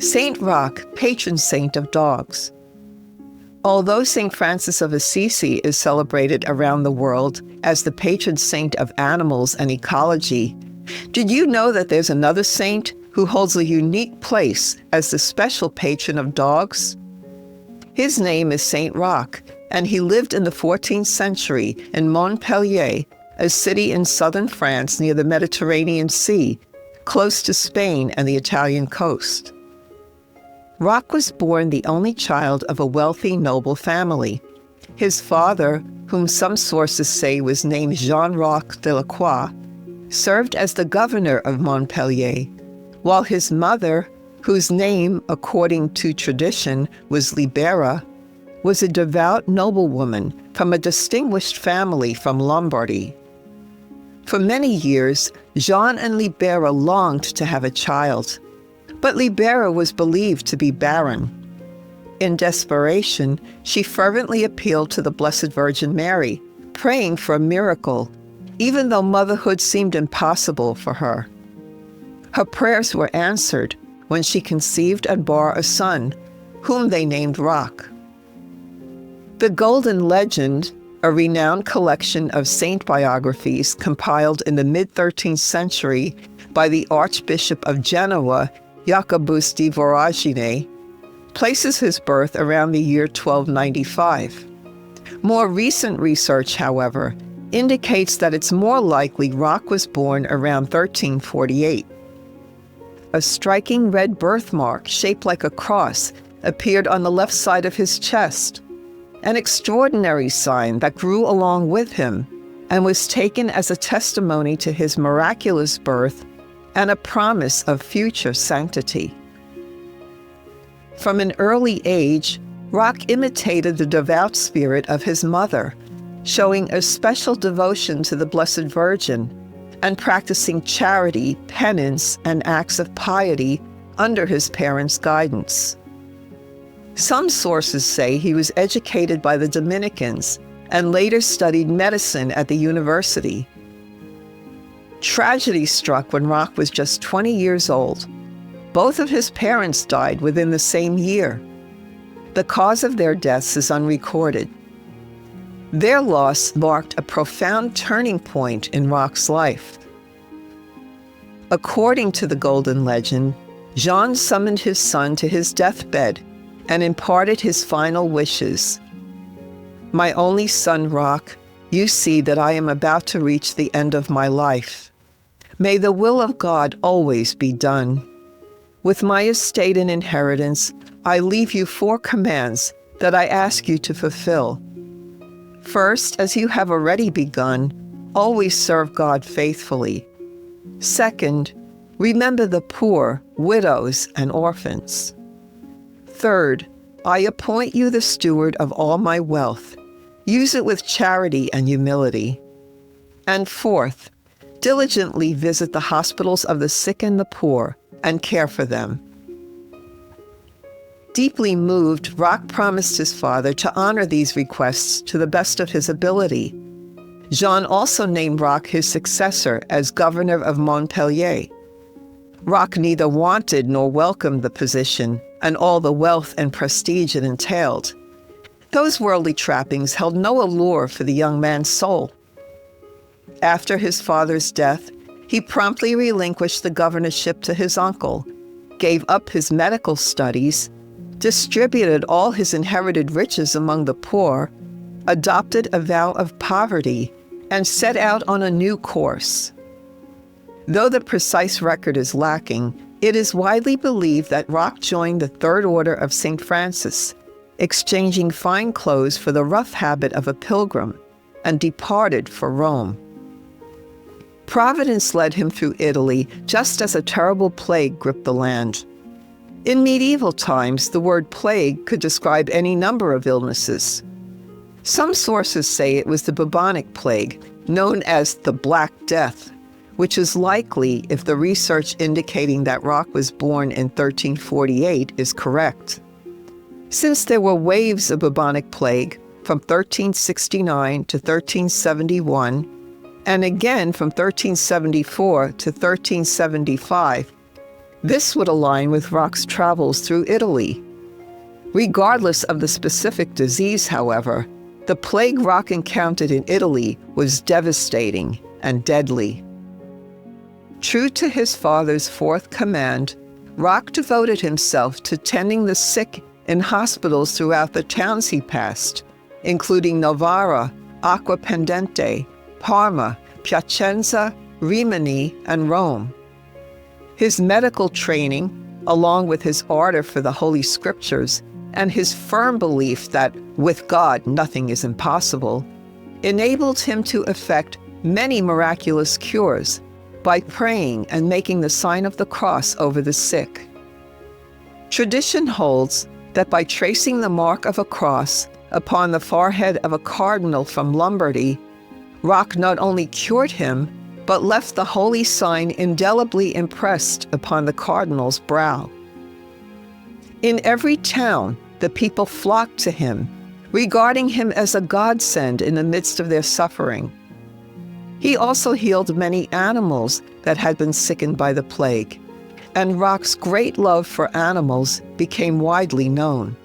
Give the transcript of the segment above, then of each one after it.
Saint Roch, patron saint of dogs. Although St. Francis of Assisi is celebrated around the world as the patron saint of animals and ecology, did you know that there's another saint who holds a unique place as the special patron of dogs? His name is Saint Roch, and he lived in the 14th century in Montpellier, a city in southern France near the Mediterranean Sea, close to Spain and the Italian coast. Roch was born the only child of a wealthy noble family. His father, whom some sources say was named Saint Roch de la Croix, served as the governor of Montpellier, while his mother, whose name, according to tradition, was Libera, was a devout noblewoman from a distinguished family from Lombardy. For many years, Jean and Libera longed to have a child, but Libera was believed to be barren. In desperation, she fervently appealed to the Blessed Virgin Mary, praying for a miracle, even though motherhood seemed impossible for her. Her prayers were answered when she conceived and bore a son, whom they named Roch. The Golden Legend, a renowned collection of saint biographies compiled in the mid-13th century by the Archbishop of Genoa, Jacobus di Voragine, places his birth around the year 1295. More recent research, however, indicates that it's more likely Roch was born around 1348. A striking red birthmark shaped like a cross appeared on the left side of his chest, an extraordinary sign that grew along with him and was taken as a testimony to his miraculous birth and a promise of future sanctity. From an early age, Roch imitated the devout spirit of his mother, showing a special devotion to the Blessed Virgin and practicing charity, penance, and acts of piety under his parents' guidance. Some sources say he was educated by the Dominicans and later studied medicine at the university. Tragedy struck when Roch was just 20 years old. Both of his parents died within the same year. The cause of their deaths is unrecorded. Their loss marked a profound turning point in Roch's life. According to the Golden Legend, Jean summoned his son to his deathbed and imparted his final wishes. "My only son, Roch, you see that I am about to reach the end of my life. May the will of God always be done. With my estate and inheritance, I leave you 4 commands that I ask you to fulfill. First, as you have already begun, always serve God faithfully. Second, remember the poor, widows, and orphans. Third, I appoint you the steward of all my wealth. Use it with charity and humility. And fourth, diligently visit the hospitals of the sick and the poor and care for them." Deeply moved, Roch promised his father to honor these requests to the best of his ability. Jean also named Roch his successor as governor of Montpellier. Roch neither wanted nor welcomed the position and all the wealth and prestige it entailed. Those worldly trappings held no allure for the young man's soul. After his father's death, he promptly relinquished the governorship to his uncle, gave up his medical studies, distributed all his inherited riches among the poor, adopted a vow of poverty, and set out on a new course. Though the precise record is lacking, it is widely believed that Roch joined the Third Order of St. Francis, exchanging fine clothes for the rough habit of a pilgrim, and departed for Rome. Providence led him through Italy just as a terrible plague gripped the land. In medieval times, the word plague could describe any number of illnesses. Some sources say it was the bubonic plague, known as the Black Death, which is likely if the research indicating that Roch was born in 1348 is correct. Since there were waves of bubonic plague from 1369 to 1371, and again from 1374 to 1375, This would align with Roch's travels through Italy. Regardless of the specific disease, however, the plague Roch encountered in Italy was devastating and deadly. True to his father's fourth command, Roch devoted himself to tending the sick in hospitals throughout the towns he passed, including Novara, Acquapendente, Parma, Piacenza, Rimini, and Rome. His medical training, along with his ardor for the Holy Scriptures and his firm belief that with God nothing is impossible, enabled him to effect many miraculous cures by praying and making the sign of the cross over the sick. Tradition holds that by tracing the mark of a cross upon the forehead of a cardinal from Lombardy, Roch not only cured him, but left the holy sign indelibly impressed upon the cardinal's brow. In every town, the people flocked to him, regarding him as a godsend in the midst of their suffering. He also healed many animals that had been sickened by the plague, and Roch's great love for animals became widely known.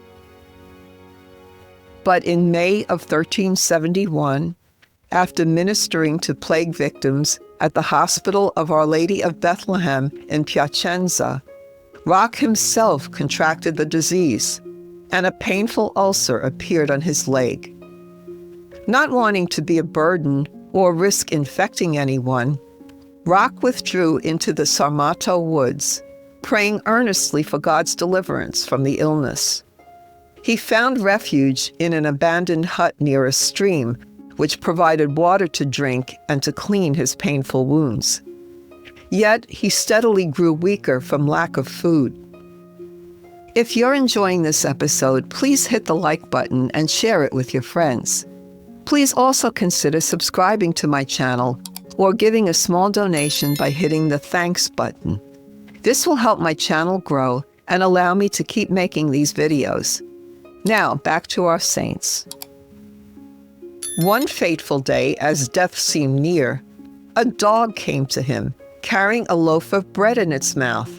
But in May of 1371, after ministering to plague victims at the Hospital of Our Lady of Bethlehem in Piacenza, Roch himself contracted the disease, and a painful ulcer appeared on his leg. Not wanting to be a burden or risk infecting anyone, Roch withdrew into the Sarmato woods, praying earnestly for God's deliverance from the illness. He found refuge in an abandoned hut near a stream, which provided water to drink and to clean his painful wounds. Yet he steadily grew weaker from lack of food. If you're enjoying this episode, please hit the like button and share it with your friends. Please also consider subscribing to my channel or giving a small donation by hitting the thanks button. This will help my channel grow and allow me to keep making these videos. Now, back to our saints. One fateful day, as death seemed near, a dog came to him, carrying a loaf of bread in its mouth.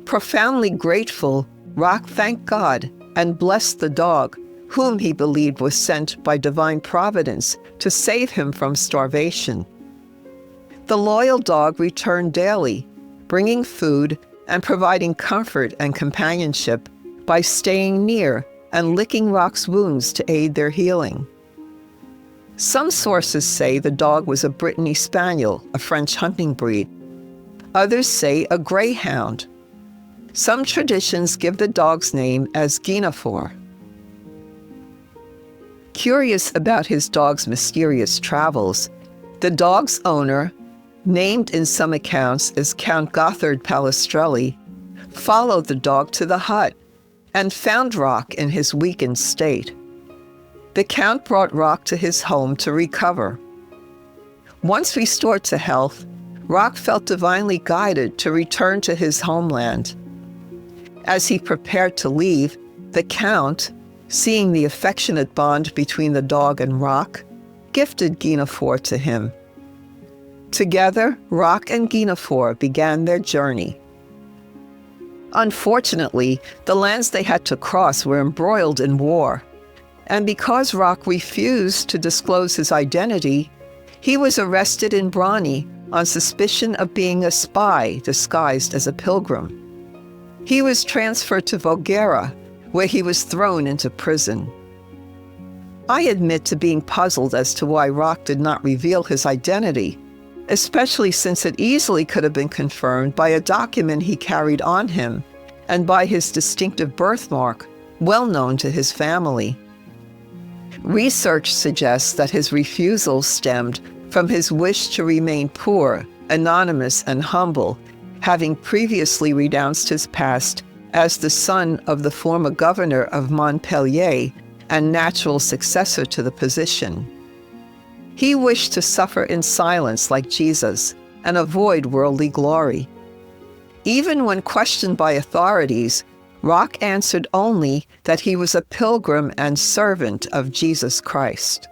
Profoundly grateful, Roch thanked God and blessed the dog, whom he believed was sent by divine providence to save him from starvation. The loyal dog returned daily, bringing food and providing comfort and companionship by staying near and licking Roch's wounds to aid their healing. Some sources say the dog was a Brittany Spaniel, a French hunting breed. Others say a greyhound. Some traditions give the dog's name as Guinefour. Curious about his dog's mysterious travels, the dog's owner, named in some accounts as Count Gothard Palestrelli, followed the dog to the hut and found Roch in his weakened state. The Count brought Roch to his home to recover. Once restored to health, Roch felt divinely guided to return to his homeland. As he prepared to leave, the Count, seeing the affectionate bond between the dog and Roch, gifted Guinefour to him. Together, Roch and Guinefour began their journey. Unfortunately, the lands they had to cross were embroiled in war, and because Roch refused to disclose his identity, he was arrested in Brani on suspicion of being a spy disguised as a pilgrim. He was transferred to Voghera, where he was thrown into prison. I admit to being puzzled as to why Roch did not reveal his identity, especially since it easily could have been confirmed by a document he carried on him and by his distinctive birthmark, well known to his family. Research suggests that his refusal stemmed from his wish to remain poor, anonymous, and humble, having previously renounced his past as the son of the former governor of Montpellier and natural successor to the position. He wished to suffer in silence like Jesus and avoid worldly glory. Even when questioned by authorities, Roch answered only that he was a pilgrim and servant of Jesus Christ.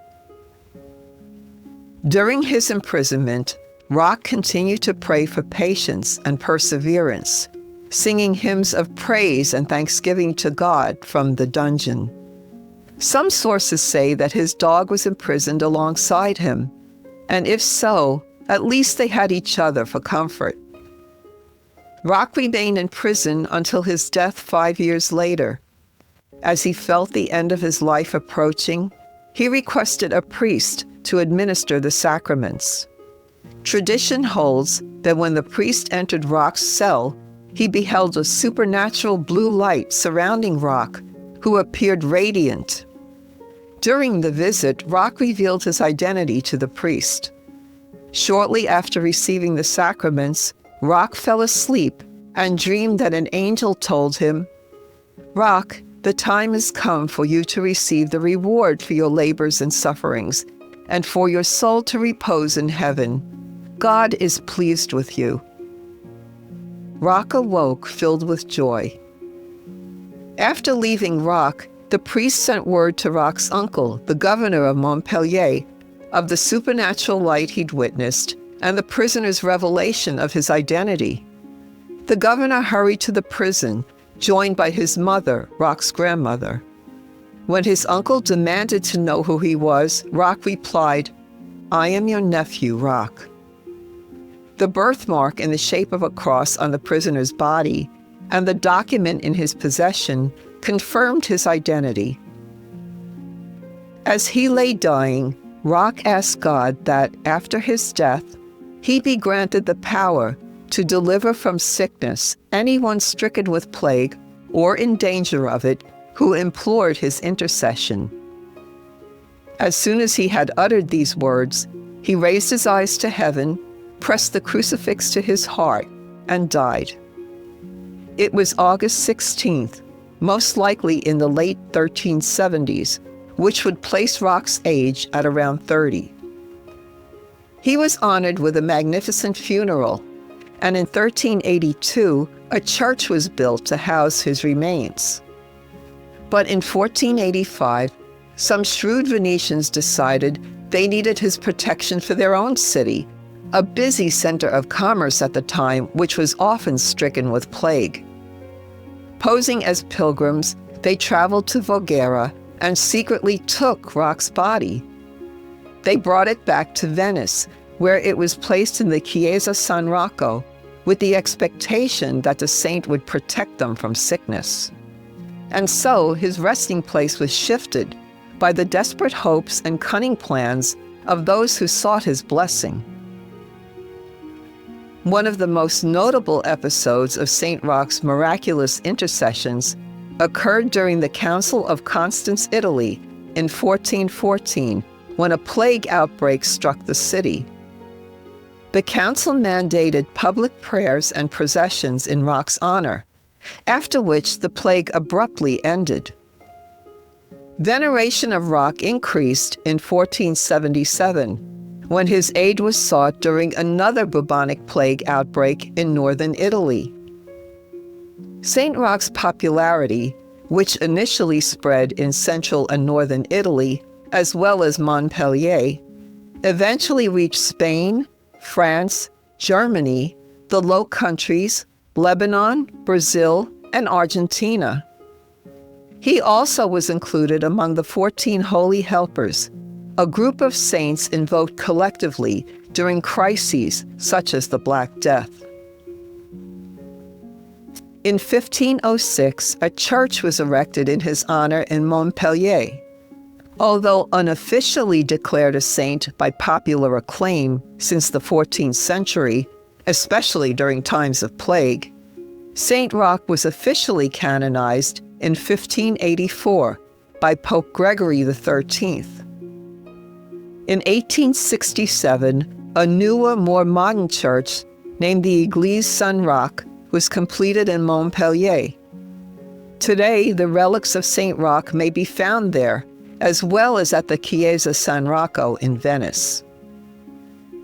During his imprisonment, Roch continued to pray for patience and perseverance, singing hymns of praise and thanksgiving to God from the dungeon. Some sources say that his dog was imprisoned alongside him, and if so, at least they had each other for comfort. Roch remained in prison until his death 5 years later. As he felt the end of his life approaching, he requested a priest to administer the sacraments. Tradition holds that when the priest entered Roch's cell, he beheld a supernatural blue light surrounding Roch, who appeared radiant. During the visit, Roch revealed his identity to the priest. Shortly after receiving the sacraments, Roch fell asleep and dreamed that an angel told him, "Roch, the time has come for you to receive the reward for your labors and sufferings, and for your soul to repose in heaven. God is pleased with you." Roch awoke filled with joy. After leaving Roch, the priest sent word to Roch's uncle, the governor of Montpellier, of the supernatural light he'd witnessed and the prisoner's revelation of his identity. The governor hurried to the prison, joined by his mother, Roch's grandmother. When his uncle demanded to know who he was, Roch replied, "I am your nephew, Roch." The birthmark in the shape of a cross on the prisoner's body and the document in his possession confirmed his identity. As he lay dying, Roch asked God that, after his death, he be granted the power to deliver from sickness anyone stricken with plague or in danger of it who implored his intercession. As soon as he had uttered these words, he raised his eyes to heaven, pressed the crucifix to his heart, and died. It was August 16th, most likely in the late 1370s, which would place Roch's age at around 30. He was honored with a magnificent funeral, and in 1382, a church was built to house his remains. But in 1485, some shrewd Venetians decided they needed his protection for their own city, a busy center of commerce at the time, which was often stricken with plague. Posing as pilgrims, they traveled to Voghera and secretly took Roch's body. They brought it back to Venice, where it was placed in the Chiesa San Rocco, with the expectation that the saint would protect them from sickness. And so his resting place was shifted by the desperate hopes and cunning plans of those who sought his blessing. One of the most notable episodes of Saint Roch's miraculous intercessions occurred during the Council of Constance, Italy, in 1414, when a plague outbreak struck the city. The council mandated public prayers and processions in Roch's honor, after which the plague abruptly ended. Veneration of Roch increased in 1477, when his aid was sought during another bubonic plague outbreak in northern Italy. Saint Roch's popularity, which initially spread in central and northern Italy, as well as Montpellier, eventually reached Spain, France, Germany, the Low Countries, Lebanon, Brazil, and Argentina. He also was included among the 14 Holy Helpers, a group of saints invoked collectively during crises such as the Black Death. In 1506, a church was erected in his honor in Montpellier. Although unofficially declared a saint by popular acclaim since the 14th century, especially during times of plague, Saint Roch was officially canonized in 1584 by Pope Gregory XIII. In 1867, a newer, more modern church named the Église Saint Roch was completed in Montpellier. Today, the relics of Saint Roch may be found there, as well as at the Chiesa San Rocco in Venice.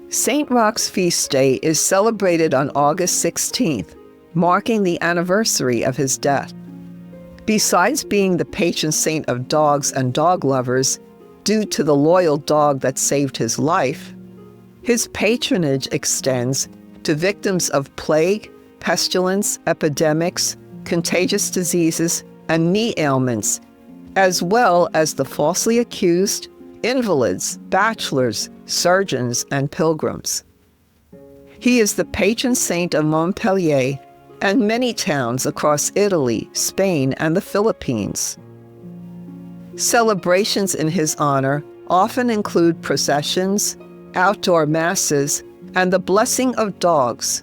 Saint Roch's feast day is celebrated on August 16th, marking the anniversary of his death. Besides being the patron saint of dogs and dog lovers, due to the loyal dog that saved his life, his patronage extends to victims of plague, pestilence, epidemics, contagious diseases, and knee ailments, as well as the falsely accused, invalids, bachelors, surgeons, and pilgrims. He is the patron saint of Montpellier and many towns across Italy, Spain, and the Philippines. Celebrations in his honor often include processions, outdoor masses, and the blessing of dogs,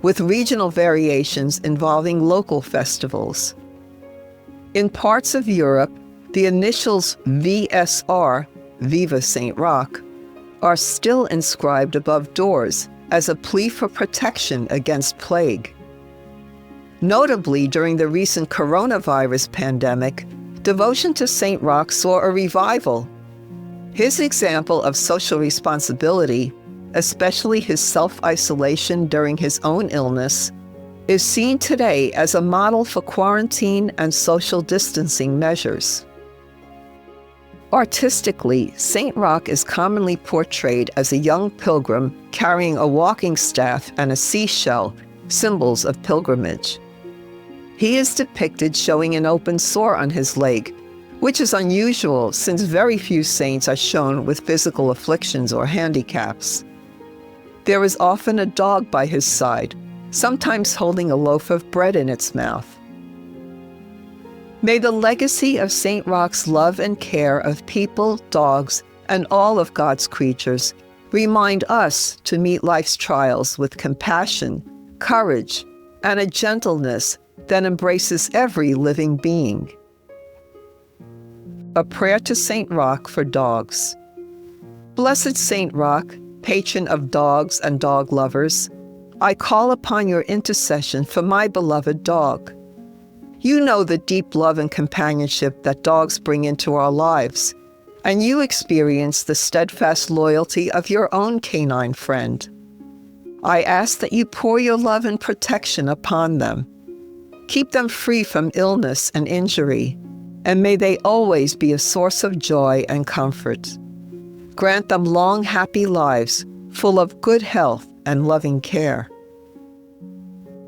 with regional variations involving local festivals. In parts of Europe, the initials VSR, Viva Saint Roch, are still inscribed above doors as a plea for protection against plague. Notably, during the recent coronavirus pandemic, devotion to Saint Roch saw a revival. His example of social responsibility, especially his self-isolation during his own illness, is seen today as a model for quarantine and social distancing measures. Artistically, Saint Roch is commonly portrayed as a young pilgrim carrying a walking staff and a seashell, symbols of pilgrimage. He is depicted showing an open sore on his leg, which is unusual since very few saints are shown with physical afflictions or handicaps. There is often a dog by his side, sometimes holding a loaf of bread in its mouth. May the legacy of Saint Roch's love and care of people, dogs, and all of God's creatures remind us to meet life's trials with compassion, courage, and a gentleness that embraces every living being. A prayer to Saint Roch for dogs. Blessed Saint Roch, patron of dogs and dog lovers, I call upon your intercession for my beloved dog. You know the deep love and companionship that dogs bring into our lives, and you experience the steadfast loyalty of your own canine friend. I ask that you pour your love and protection upon them. Keep them free from illness and injury, and may they always be a source of joy and comfort. Grant them long, happy lives, full of good health and loving care.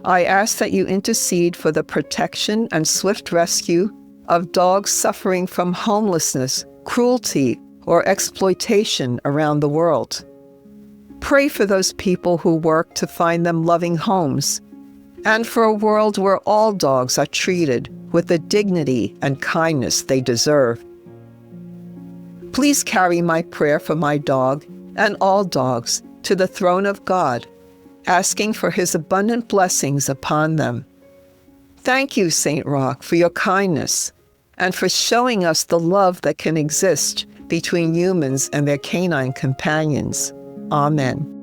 I ask that you intercede for the protection and swift rescue of dogs suffering from homelessness, cruelty, or exploitation around the world. Pray for those people who work to find them loving homes, and for a world where all dogs are treated with the dignity and kindness they deserve. Please carry my prayer for my dog and all dogs to the throne of God, asking for his abundant blessings upon them. Thank you, Saint Roch, for your kindness and for showing us the love that can exist between humans and their canine companions. Amen.